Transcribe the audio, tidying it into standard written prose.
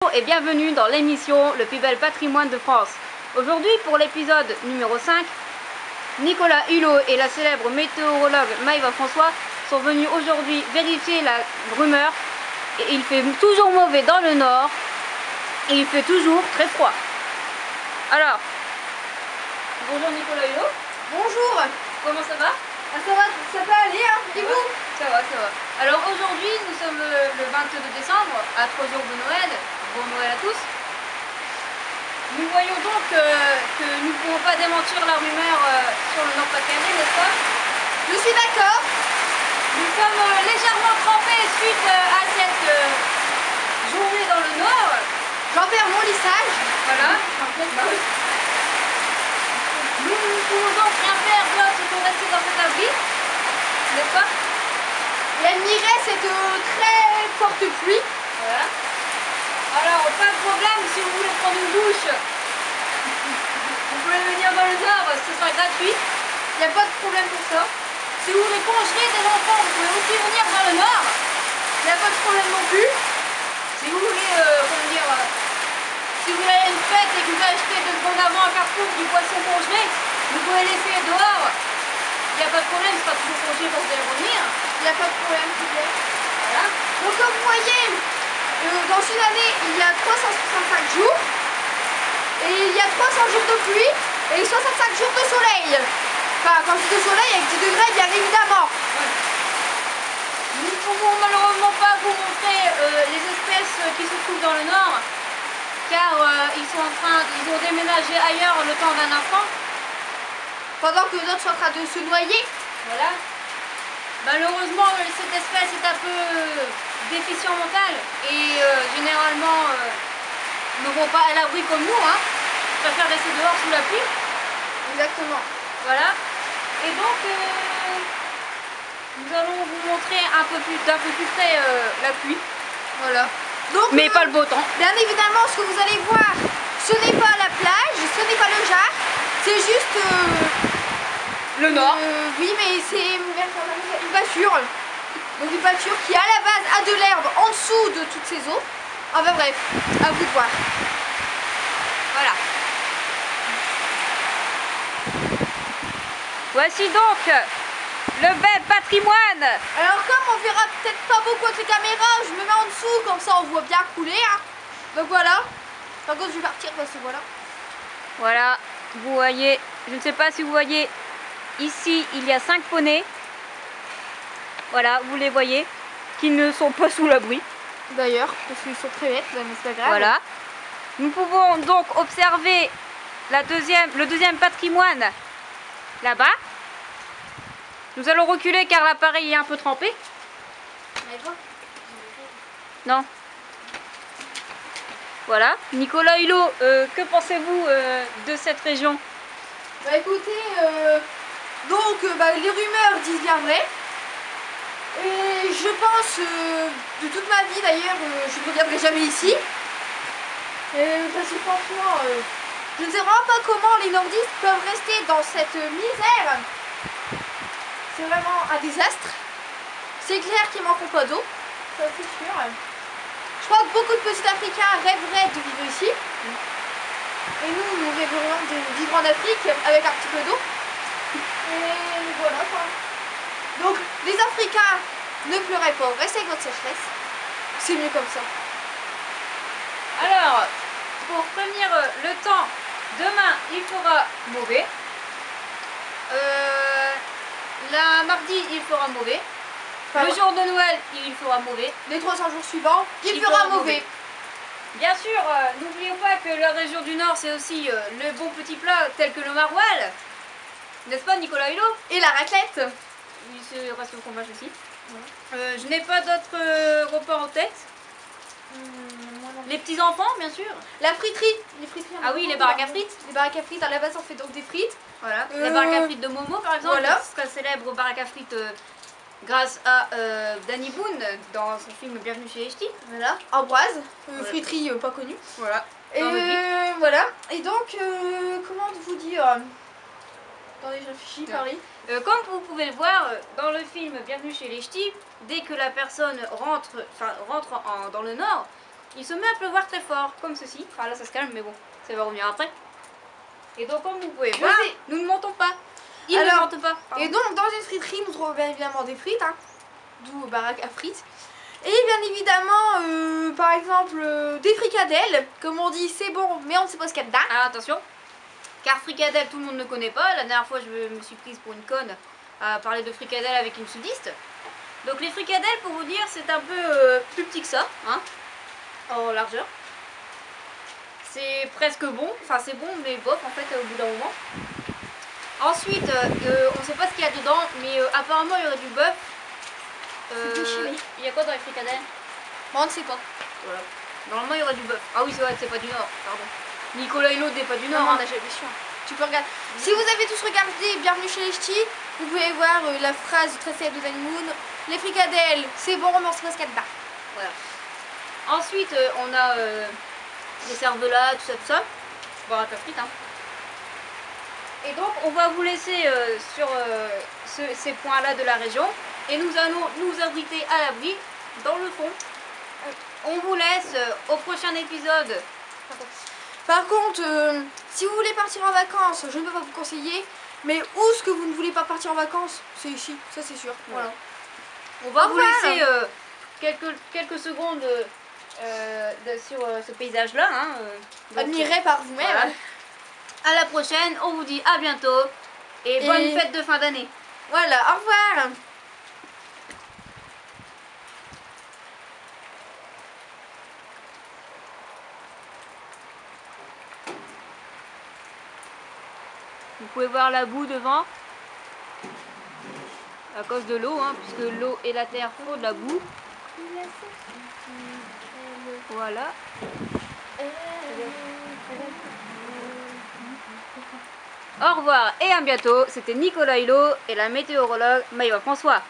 Bonjour et bienvenue dans l'émission Le plus bel patrimoine de France. Aujourd'hui, pour l'épisode numéro 5, Nicolas Hulot et la célèbre météorologue Maëva François sont venus aujourd'hui vérifier la rumeur. Et il fait toujours mauvais dans le nord et il fait toujours très froid. Alors, bonjour Nicolas Hulot. Bonjour. Comment ça va? Ça peut aller, hein? Et vous? Ça va, ça va. Alors aujourd'hui, nous sommes le 22 décembre, à 3 jours de Noël. Bon Noël à tous. Nous voyons donc que nous ne pouvons pas démentir la rumeur sur le Nord-Pas-de-Calais, n'est-ce pas? Je suis d'accord. Nous sommes légèrement trempés suite à cette journée dans le Nord. J'en perds mon lissage. Voilà. Nous ne pouvons donc rien faire d'autre que rester dans cet abri, n'est-ce pas? Et admirer cette très forte pluie. Voilà. Alors, pas de problème, si vous voulez prendre une douche, vous pouvez venir dans le Nord, ce sera gratuit. Il n'y a pas de problème pour ça. Si vous voulez congeler des enfants, vous pouvez aussi venir dans le Nord. Il n'y a pas de problème non plus. Si vous voulez, si vous voulez aller à une fête et que vous achetez 2 secondes avant un Carrefour du poisson congelé, vous pouvez laisser dehors. Il n'y a pas de problème, ce sera toujours congelé quand vous allez revenir. Il n'y a pas de problème, s'il vous plaît. Voilà. Donc comme vous voyez, dans une année, il y a 365 jours. Et il y a 300 jours de pluie et 65 jours de soleil. Enfin, quand je dis de soleil, avec 10 degrés, bien évidemment. Ouais. Nous ne pouvons malheureusement pas vous montrer les espèces qui se trouvent dans le Nord, car ils ont déménagé ailleurs le temps d'un instant. Pendant que d'autres sont en train de se noyer. Voilà. Malheureusement, cette espèce est un peu déficient mental et généralement ne vont pas à l'abri comme nous, hein. Ils préfèrent rester dehors sous la pluie. Exactement. Voilà. Et donc, nous allons vous montrer d'un peu plus près la pluie. Voilà. Donc, Mais pas le beau temps. Bien évidemment, ce que vous allez voir, ce n'est pas la plage, ce n'est pas le Jard, c'est juste... le Nord. Oui, mais c'est une pâture. Donc une pâture qui, à la base, a de l'herbe en dessous de toutes ces eaux. Enfin bref, à vous de voir. Voilà. Voici donc le bel patrimoine. Alors comme on verra peut-être pas beaucoup avec les caméras, je me mets en dessous, comme ça on voit bien couler. Hein. Donc voilà. Par contre je vais partir parce que voilà. Voilà, vous voyez, je ne sais pas si vous voyez, ici il y a 5 poneys. Voilà, vous les voyez, qui ne sont pas sous l'abri. D'ailleurs, parce qu'ils sont très bêtes, mais c'est pas grave. Voilà. Nous pouvons donc observer le deuxième patrimoine là-bas. Nous allons reculer car l'appareil est un peu trempé. Non. Voilà. Nicolas Hulot, que pensez-vous de cette région? Bah écoutez, les rumeurs disent bien vrai. Et je pense, de toute ma vie d'ailleurs, je ne reviendrai jamais ici. Parce que franchement, je ne sais vraiment pas comment les nordistes peuvent rester dans cette misère. C'est vraiment un désastre. C'est clair qu'ils manqueront pas d'eau, ça c'est sûr. Je crois que beaucoup de petits Africains rêveraient de vivre ici. Et nous rêverions de vivre en Afrique avec un petit peu d'eau. Et voilà quoi. Donc les Africains, ne pleurez pas, restez avec votre sécheresse. C'est mieux comme ça. Alors, pour prévenir le temps, demain il fera mauvais. La mardi il fera mauvais. Le jour de Noël il fera mauvais. Les 300 jours suivants, il fera mauvais. Bien sûr, n'oubliez pas que la région du Nord c'est aussi le bon petit plat tel que le maroilles. N'est-ce pas Nicolas Hulot? Et la raclette. Oui, c'est reste au fromage aussi. Ouais. Je n'ai pas d'autres repas en tête. Les petits enfants, bien sûr. La friterie. Les friteries. Ah oui, les baraques à frites. Les baraques à frites, à la base on fait donc des frites. Voilà. La baraque à frites de Momo par exemple. Voilà. Très célèbre baraque à frites grâce à Danny Boone dans son film Bienvenue chez les Ch'tis. Voilà. Ambroise. Voilà. Friterie pas connue. Voilà. Et voilà. Et donc, comment vous dire? Attendez, je réfléchis, Paris. Comme vous pouvez le voir dans le film Bienvenue chez les Ch'tis, dès que la personne rentre dans le Nord, il se met à pleuvoir très fort, comme ceci. Enfin là ça se calme, mais bon, ça va revenir après. Et donc comme vous pouvez voir, nous ne mentons pas. Ils ne mentent pas. Pardon. Et donc dans une friterie, nous trouvons bien évidemment des frites, hein, d'où baraque à frites. Et bien évidemment, par exemple, des fricadelles. Comme on dit, c'est bon, mais on ne sait pas ce qu'il y a dedans. Ah, attention, car fricadelle, tout le monde ne connaît pas. La dernière fois, je me suis prise pour une conne à parler de fricadelle avec une sudiste. Donc les fricadelles, pour vous dire, c'est un peu plus petit que ça, hein, en largeur. C'est presque bon, enfin c'est bon, mais bof en fait au bout d'un moment. Ensuite, on ne sait pas ce qu'il y a dedans, mais apparemment il y aurait du bœuf. Il y a quoi dans les fricadelles? Bon, on ne sait pas. Voilà. Normalement il y aurait du bœuf. Ah oui c'est vrai que c'est pas du Nord, pardon. Nicolas Hulot n'est pas du Nord. Non, Hein. on a jamais su. Tu peux regarder. Si vous avez tous regardé Bienvenue chez les Ch'tis, vous pouvez voir la phrase très célèbre de Danny Moon. Les fricadelles, c'est bon, mais on sait pas ce qu'il y a dedans. Voilà. Ensuite on a des cervelas, tout ça. Baraque à frites, hein. Et donc on va vous laisser sur ces points-là de la région. Et nous allons nous abriter à l'abri dans le fond. On vous laisse au prochain épisode. Par contre, si vous voulez partir en vacances, je ne peux pas vous conseiller. Mais où est-ce que vous ne voulez pas partir en vacances? C'est ici, ça c'est sûr. Voilà. On va vous laisser quelques secondes sur ce paysage-là. Hein, admiré par vous-même. Voilà. À la prochaine, on vous dit à bientôt. Et bonne fête de fin d'année. Voilà, au revoir. Vous pouvez voir la boue devant, à cause de l'eau, hein, puisque l'eau et la terre font de la boue. Voilà. Au revoir et à bientôt. C'était Nicolas Hulot et la météorologue Maïva François.